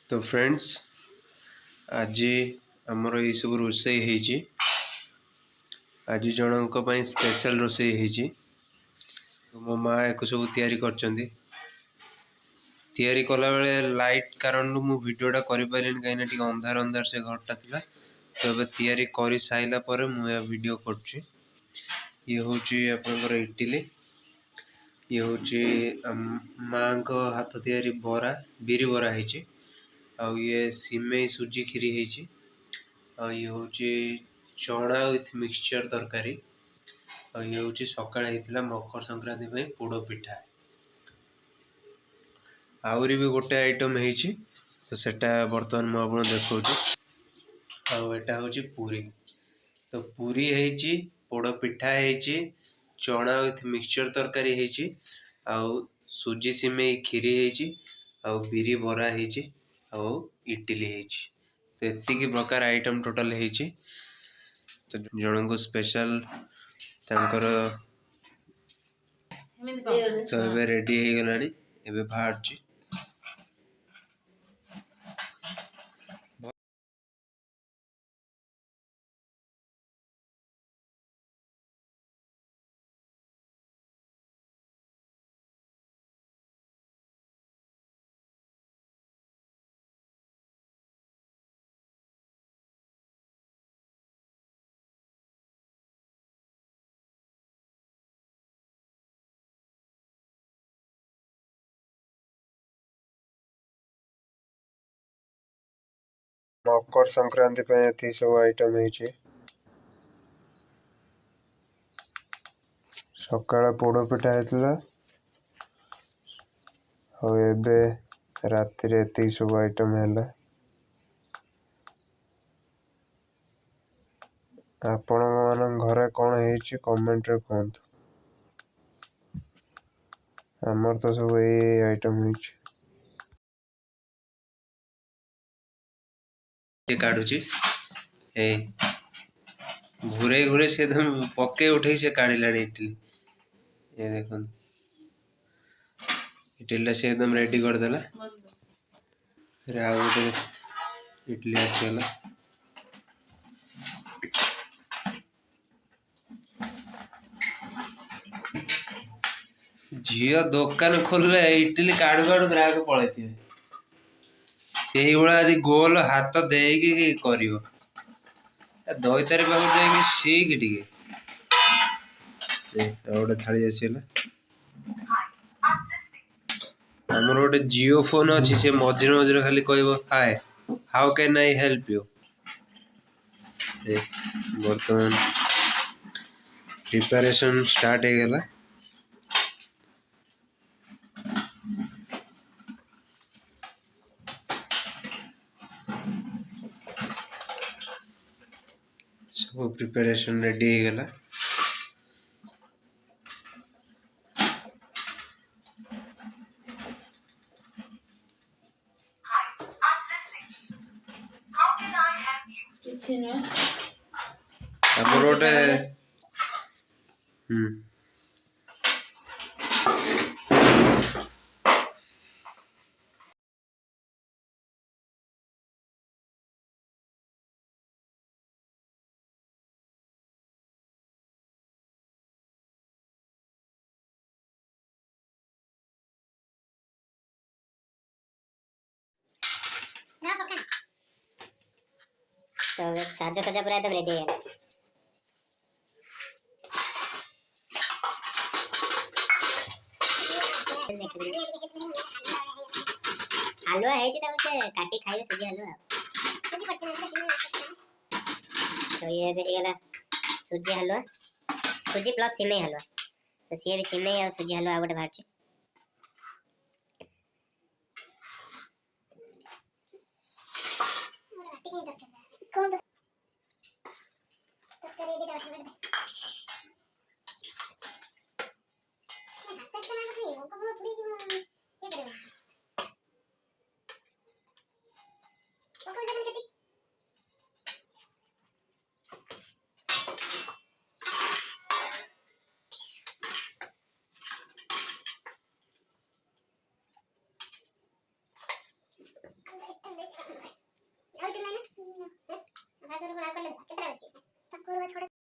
तो फ्रेंड्स आज आमर ये सब रोसई है आज जनक स्पेशल रोसई है तो मो माँ एक सब तैयारी कला बेले लाइट कारण मु वीडियोटा कर पारे कहीं अंधार अंधार से घरटा था तो अब तैयारी कर साइला पर मुझे वीडियो कर ये हूँ आपंकर इडली ये हूँ माँ को हाथ तैयारी बरा बिरी बरा है आउ ये सिमेई सुजी खीरी है ये हूँ चना विथ मिक्सचर तरकारी और ये हूँ सकाळ होता मकर संक्रांति पोड़ पिठा आहरी भी गोटे आइटम है तो सेटा बर्तमान मुझे देखा आटा हूँ पूरी तो पूरी है पोड़ पिठा है चना विथ मिक्सचर तरकारी है आउ सुजी सिमेई खीरी है आउ बिरी बरा है आउ इडली है तो एतिकी प्रकार आइटम टोटल है तो जन को स्पेशल तांकर तो एबे रेडी हो गलानी एबे बाहर मकर संक्रांति पे सब आइटम है सकाळ पोड़ पिठा होता राति ये सब आइटम है आपण मान घरे कौन है कमेंट रे कहतु आमर तो सब ये आइटम काढ़ुची घूरे घूरे से एकदम पके उठे से काढ़ला इडली ये देख इडली से एकदम रेडी करदेला फिर आ गए इडली आसगला झील दुकान खोलले इडली काढ़ू काढ़ू ग्राहक पलैथे से आज गोल हाथ देकी कर दही तारी पाख जाए सीख गोटे थाली आसगला आमर गोटे जियो फोन अच्छी से मझे मझे खाली कह hi how can I help you बर्तमान प्रिपरेशन स्टार्ट हो गला सब प्रिपरेशन रेडी हो गला आमर गोटे तो साजा सजा पूरा एकदम रेडी है हलवा है काटी खाइए सुजी हलवा तो ये गला सुजी हलवा सुजी प्लस सिमेई हलवा तो सी भी सिमेई और सुजी हलवा गोटे बाहर गाजर को ना कर ले कितना बचे